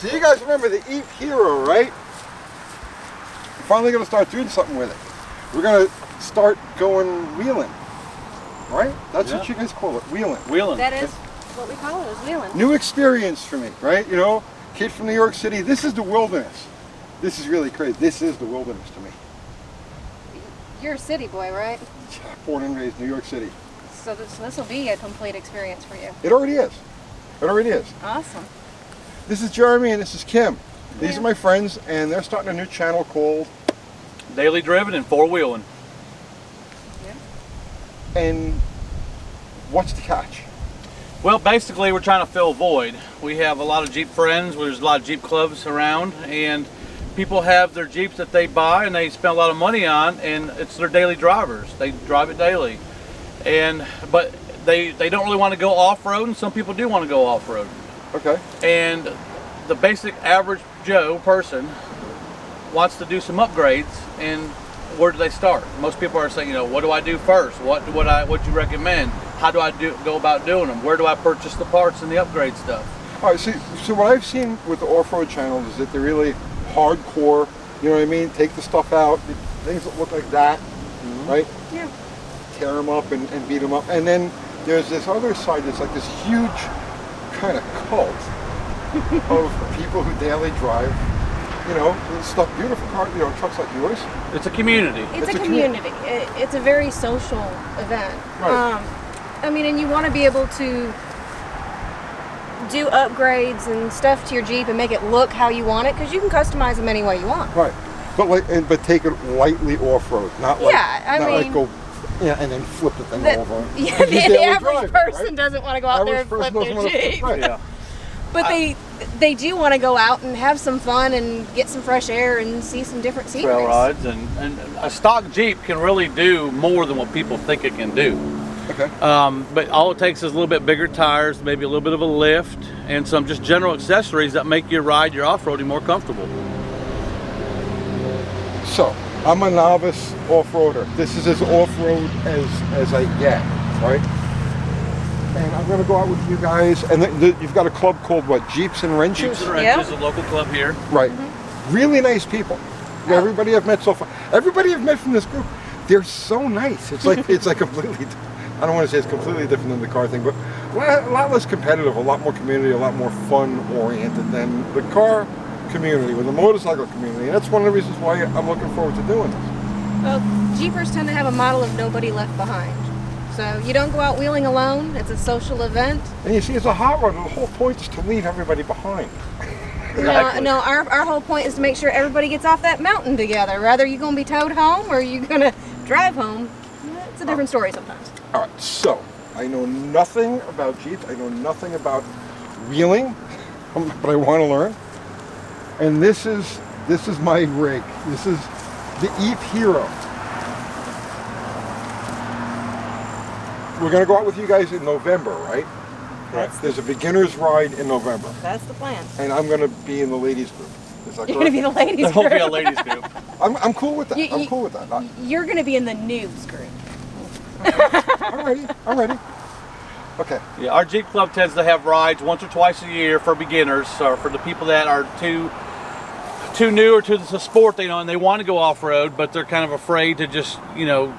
So you guys remember the Eep Hero, right? We're finally going to start doing something with it. We're going to start going wheeling, right? That's what you guys call it, wheeling. Wheeling. That is what we call it, is wheeling. New experience for me, right? You know, kid from New York City, this is the wilderness. This is really crazy. This is the wilderness to me. You're a city boy, right? Born and raised New York City. So this will be a complete experience for you. It already is. It already is. Awesome. This is Jeremy and this is Kim. These are my friends, and they're starting a new channel called Daily Driven and Four Wheeling. Yeah. And what's the catch? Well, basically, we're trying to fill a void. We have a lot of Jeep friends. There's a lot of Jeep clubs around, and people have their Jeeps that they buy and they spend a lot of money on, and it's their daily drivers. They drive it daily, but they don't really want to go off-road, and some people do want to go off-road. Okay. And the basic average Joe person wants to do some upgrades, and where do they start? Most people are saying, you know, what do I do first? What you recommend? How do I go about doing them? Where do I purchase the parts and the upgrade stuff? All right, so what I've seen with the off-road channels is that they're really hardcore, you know what I mean? Take the stuff out, things that look like that, right? Yeah. Tear them up and beat them up. And then there's this other side that's like this huge kind of cult of people who daily drive, you know, stuff, beautiful cars, you know, trucks like yours. It's a community. It's a community. It's a very social event. Right. I mean, and you want to be able to do upgrades and stuff to your Jeep and make it look how you want it, because you can customize them any way you want. Right. But take it lightly off-road, not like, like go, and then flip the thing over. Yeah, the average person doesn't want to go out there and flip their Jeep. Right. Yeah. But they do want to go out and have some fun and get some fresh air and see some different scenery. Trail rides, and a stock Jeep can really do more than what people think it can do. Okay. But all it takes is a little bit bigger tires, maybe a little bit of a lift, and some just general accessories that make your ride, your off-roading more comfortable. So, I'm a novice off-roader. This is as off-road as I get, right? And I'm going to go out with you guys, and you've got a club called what? Jeeps and Wrenches? Jeeps and Wrenches, a local club here. Right. Really nice people. Everybody I've met so far, everybody I've met from this group, they're so nice. It's like completely, I don't want to say it's completely different than the car thing, but a lot less competitive, a lot more community, a lot more fun-oriented than the car community, with the motorcycle community. And that's one of the reasons why I'm looking forward to doing this. Well, Jeepers tend to have a model of nobody left behind. So you don't go out wheeling alone. It's a social event. And you see, as a hot rodder, the whole point is to leave everybody behind. Exactly. No, our whole point is to make sure everybody gets off that mountain together. Whether you're going to be towed home or you're going to drive home, it's a different story sometimes. All right, so I know nothing about Jeeps. I know nothing about wheeling, but I want to learn. And this is my rig. This is the Eep Hero. We're going to go out with you guys in November, right? Right. There's a beginner's ride in November. That's the plan. And I'm going to be in the ladies group. Is that You're going to be the ladies There group. won't be a ladies group. I'm cool with that. I'm cool with that. You're going to be in the noobs group. I'm ready. Okay. Yeah, our Jeep Club tends to have rides once or twice a year for beginners, or for the people that are too new or to the sport, you know, and they want to go off-road, but they're kind of afraid to just, you know,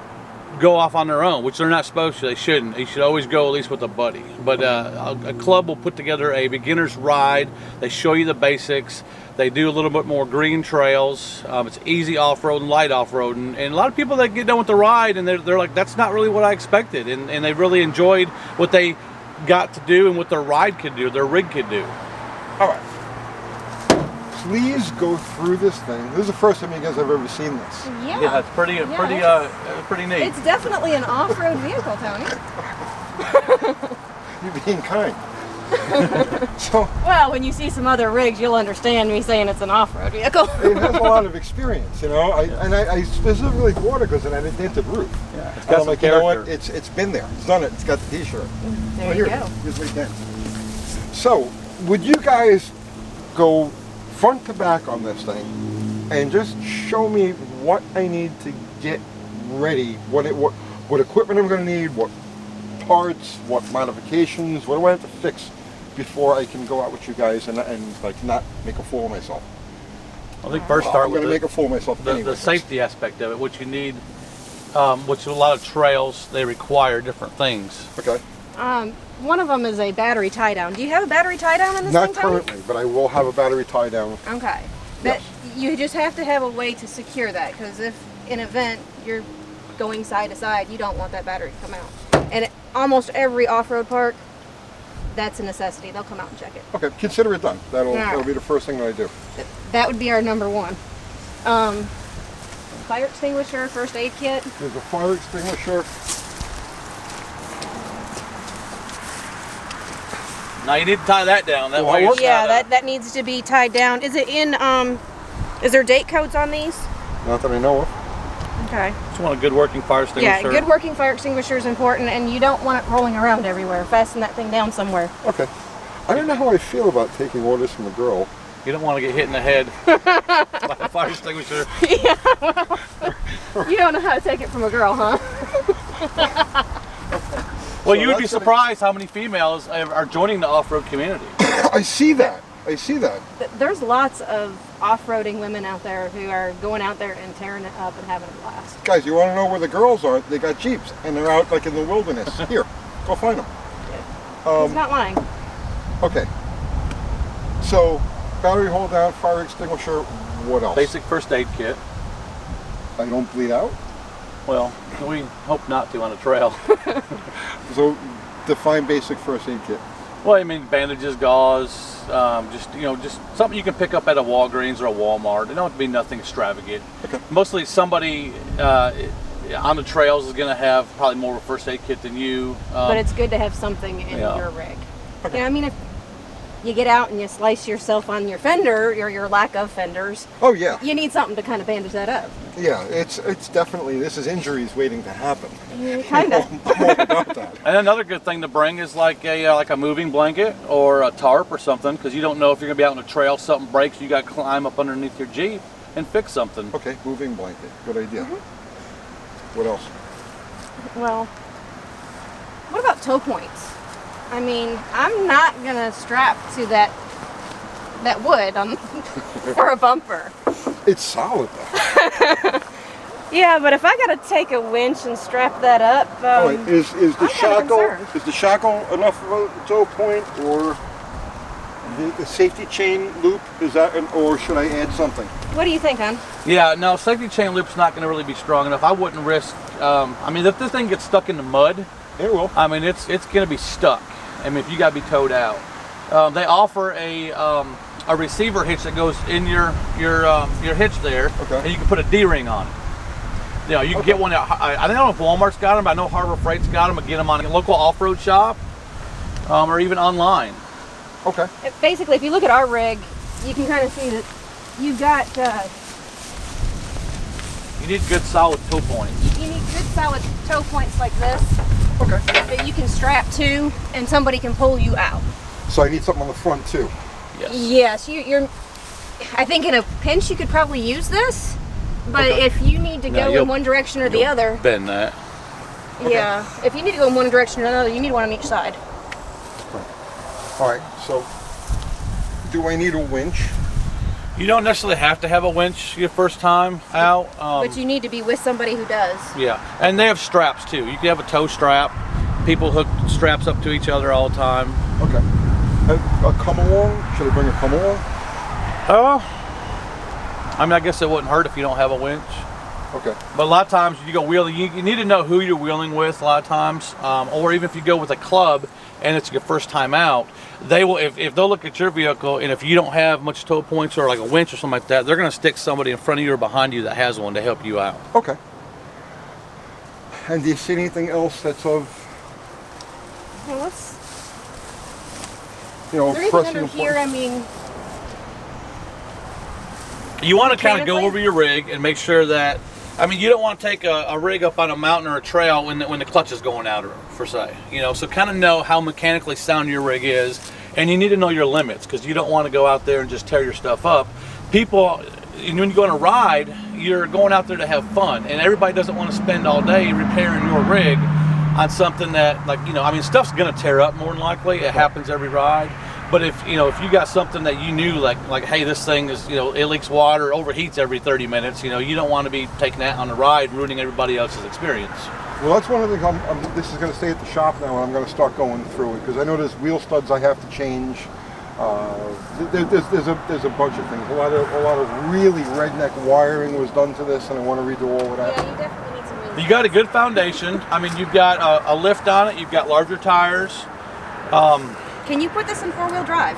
go off on their own, which they're not supposed to. They shouldn't. You should always go at least with a buddy. But a club will put together a beginner's ride. They show you the basics. They do a little bit more green trails. It's easy off-road and light off-road. And a lot of people that get done with the ride, and they're like, that's not really what I expected. And they really enjoyed what they got to do and what their ride could do, their rig could do. All right. Please go through this thing. This is the first time you guys have ever seen this. Yeah, it's pretty neat. It's definitely an off-road vehicle, Tony. You're being kind. So, well, when you see some other rigs, you'll understand me saying it's an off-road vehicle. It has a lot of experience, you know. I specifically bought it because it had a dented roof. Yeah, it's got some like, character. you know what? It's been there. It's done it. It's got the T-shirt. There you go. Here's my dent. So, would you guys go front to back on this thing and just show me what I need to get ready, what equipment I'm going to need, what parts, what modifications, what do I have to fix before I can go out with you guys and like not make a fool of myself. I think first start I'm with going to make a fool of myself the anyway. safety aspect of it, which you need, which a lot of trails, they require different things. Okay. One of them is a battery tie down. Do you have a battery tie down in this Not thing, Tony? currently, but I will have a battery tie down. Okay. Yes. You just have to have a way to secure that, because if in an event you're going side to side, you don't want that battery to come out. And at almost every off-road park, that's a necessity. They'll come out and check it. Okay, consider it done. That'll Alright. be the first thing that I do. That would be our number one. Fire extinguisher, first aid kit. There's a fire extinguisher. Now you need to tie that down. That Well, way I it's work- Yeah, not, that needs to be tied down. Is it in, is there date codes on these? Not that I know of. Okay. Just want a good working fire extinguisher. Yeah, good working fire extinguisher is important, and you don't want it rolling around everywhere. Fasten that thing down somewhere. Okay. I don't know how I feel about taking orders from a girl. You don't want to get hit in the head by a fire extinguisher. You don't know how to take it from a girl, huh? Well, So you would be that's gonna- surprised how many females are joining the off-road community. I see that. I see that. There's lots of off-roading women out there who are going out there and tearing it up and having a blast. Guys, you want to know where the girls are? They got Jeeps, and they're out like in the wilderness. Here, go find them. He's not lying. Okay. So, battery hold down, fire extinguisher, what else? Basic first aid kit. I don't bleed out. Well, we hope not to on a trail. So, define basic first aid kit. Well, I mean bandages, gauze, just something you can pick up at a Walgreens or a Walmart. It don't have to be nothing extravagant. Okay. Mostly somebody on the trails is going to have probably more of a first aid kit than you. But it's good to have something in Yeah. your rig. You know, I mean, if you get out and you slice yourself on your fender or your lack of fenders, Oh yeah, you need something to kind of bandage that up. yeah. It's definitely, this is injuries waiting to happen. Kind of. I'm all about that. And another good thing to bring is like a moving blanket or a tarp or something, because you don't know if you're going to be out on a trail, something breaks, you got to climb up underneath your Jeep and fix something. Okay, moving blanket. Good idea. What else? Well, what about tow points? I mean, I'm not gonna strap to that wood on for a bumper. It's solid though. Yeah, but if I gotta take a winch and strap that up, All right, is the I'm kinda shackle concerned. enough of a tow point, or the safety chain loop is that, or should I add something? what do you think, hon? Yeah, no, safety chain loop's not going to really be strong enough. I wouldn't risk. I mean, if this thing gets stuck in the mud, It will. I mean, it's going to be stuck. I mean, if you got to be towed out, they offer a receiver hitch that goes in your hitch there, Okay. and you can put a D-ring on it. You know, you can get one. I don't know if Walmart's got them, but I know Harbor Freight's got them. But get them on a local off-road shop, or even online. Okay. Basically, if you look at our rig, you can kind of see that you've got You need good solid tow points. you need good solid tow points like this Okay. that you can strap to, and somebody can pull you out. So I need something on the front too. Yes. Yes, you're. I think in a pinch you could probably use this, but Okay. if you need to No, go you'll- in one direction or the You'll other, Bend that. yeah. If you need to go in one direction or another, you need one on each side. All right. So, do I need a winch? You don't necessarily have to have a winch your first time out. But you need to be with somebody who does. Yeah, and they have straps too. You can have a tow strap. People hook straps up to each other all the time. Okay. A come along? Should I bring a come along? I mean, I guess it wouldn't hurt if you don't have a winch. Okay. But a lot of times you go wheeling, you need to know who you're wheeling with a lot of times. Or even if you go with a club and it's your first time out, they will, if they'll look at your vehicle and if you don't have much tow points or like a winch or something like that, they're going to stick somebody in front of you or behind you that has one to help you out. Okay. And do you see anything else that's of, Well, let's. you know, Is there anything pressing under here? importance? I mean, You want to kind of go Mechanically? over your rig and make sure that, I mean, you don't want to take a rig up on a mountain or a trail when the clutch is going out, per se. You know, so kind of know how mechanically sound your rig is, and you need to know your limits because you don't want to go out there and just tear your stuff up. People, when you go on a ride, you're going out there to have fun, and everybody doesn't want to spend all day repairing your rig on something that, like, you know, I mean, stuff's going to tear up more than likely. It happens every ride. But if if you got something that you knew like hey, this thing is it leaks water, overheats every 30 minutes, you don't want to be taking that on the ride, ruining everybody else's experience. Well, that's one of the things. This is going to stay at the shop now, and I'm going to start going through it because I know there's wheel studs I have to change. There's a bunch of things. A lot of really redneck wiring was done to this, and I want to redo all of that. Yeah, you definitely need some wheels. You got a good foundation. I mean, you've got a lift on it. You've got larger tires. Can you put this in 4-wheel drive?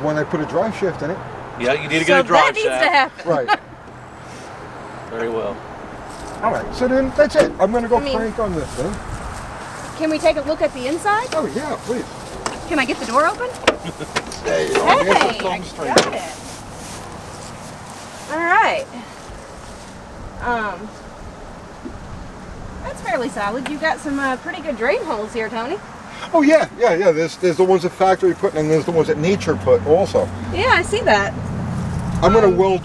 When I put a drive shaft in it. Yeah, you need to get a drive that needs shaft. to happen. Right. Very well. All right. So then that's it. I'm going to go crank on this thing. Can we take a look at the inside? Oh yeah, please. Can I get the door open? There you go. Hey, Here's the I thumb string. got it. All right. That's fairly solid. You've got some pretty good drain holes here, Tony. Oh yeah. There's the ones that factory put, and there's the ones that nature put also. Yeah, I see that. I'm gonna weld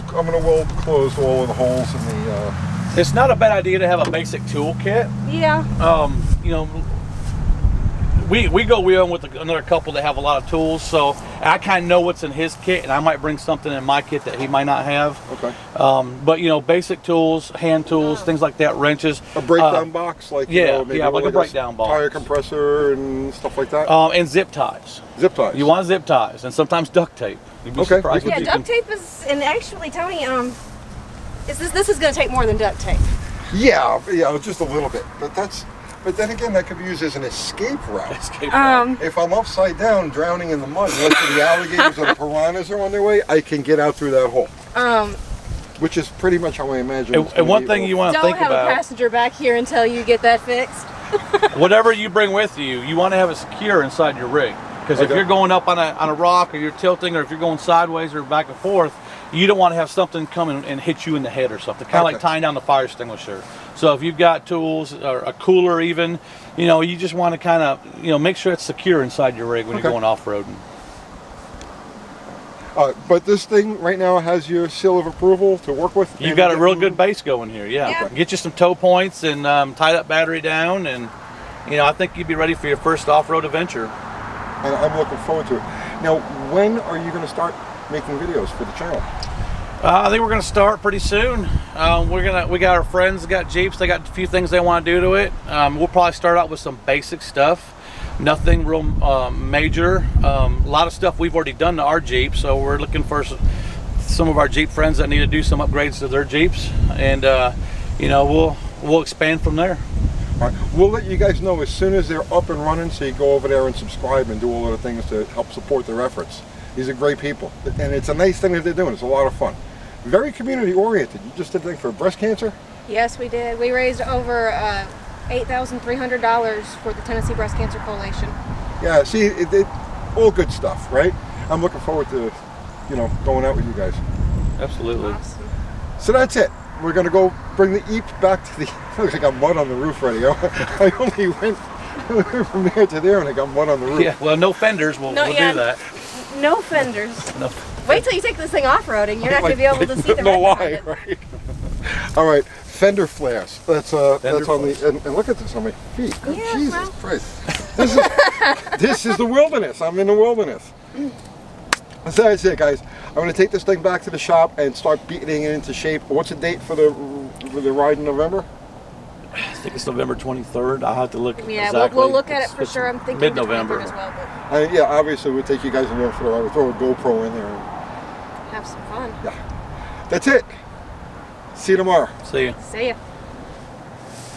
close all of the holes in the. It's not a bad idea to have a basic tool kit. Yeah. We go wheeling with another couple that have a lot of tools, so I kind of know what's in his kit, and I might bring something in my kit that he might not have. Okay. But basic tools, hand tools, things like that, wrenches. A breakdown box, like maybe like a breakdown box, tire compressor and stuff like that. And zip ties. Zip ties. You want zip ties, and sometimes duct tape. You'd be surprised what Yeah, you duct tape is, and actually, Tony, this is going to take more than duct tape. Yeah, just a little bit, but then again, that could be used as an escape route. If I'm upside down, drowning in the mud, unless the alligators or the piranhas are on their way, I can get out through that hole. Which is pretty much how I imagine. And one thing you want to think about: don't have a passenger back here until you get that fixed. Whatever you bring with you want to have it secure inside your rig. Because if you're going up on a rock, or you're tilting, or if you're going sideways or back and forth, you don't want to have something come and hit you in the head or something. Kind of like tying down the fire extinguisher. So if you've got tools or a cooler even, you just want to kind of, make sure it's secure inside your rig when you're going off-roading. But this thing right now has your seal of approval to work with? You've got a real good base going here, yeah. Okay. Get you some tow points and tie that battery down, and, I think you'd be ready for your first off-road adventure. And I'm looking forward to it. Now, when are you going to start making videos for the channel? I think we're going to start pretty soon. We got our friends that got Jeeps. They got a few things they want to do to it. We'll probably start out with some basic stuff. Nothing real major. A lot of stuff we've already done to our Jeep, so we're looking for some of our Jeep friends that need to do some upgrades to their Jeeps, and we'll expand from there. All right. We'll let you guys know as soon as they're up and running, so you go over there and subscribe and do all of the things to help support their efforts. These are great people, and it's a nice thing that they're doing. It's a lot of fun. Very community oriented. You just did a thing for breast cancer? Yes, we did. We raised over $8,300 for the Tennessee Breast Cancer Coalition. Yeah, see, it all good stuff, right? I'm looking forward to, going out with you guys. Absolutely. Awesome. So that's it. We're going to go bring the Eep back to the... Looks like I got mud on the roof already. I only went from there to there and I got mud on the roof. Yeah, well, no fenders. We'll do that. No fenders. No. Wait till you take this thing off-roading. You're not going to be able to see the no red lie, behind it. right? All right, fender flares. That's on flares. the and look at this on my feet. Oh, Yeah, Jesus well. Christ! This is the wilderness. I'm in the wilderness. So that's it, guys. I'm going to take this thing back to the shop and start beating it into shape. What's the date for the ride in November? I think it's November 23rd. I'll have to look. Yeah, exactly. we'll look at it for sure. I'm thinking mid-November as well, but Yeah, obviously we'll take you guys along for the ride. We'll throw a GoPro in there. have some fun. Yeah, that's it. See you tomorrow. See you. See ya.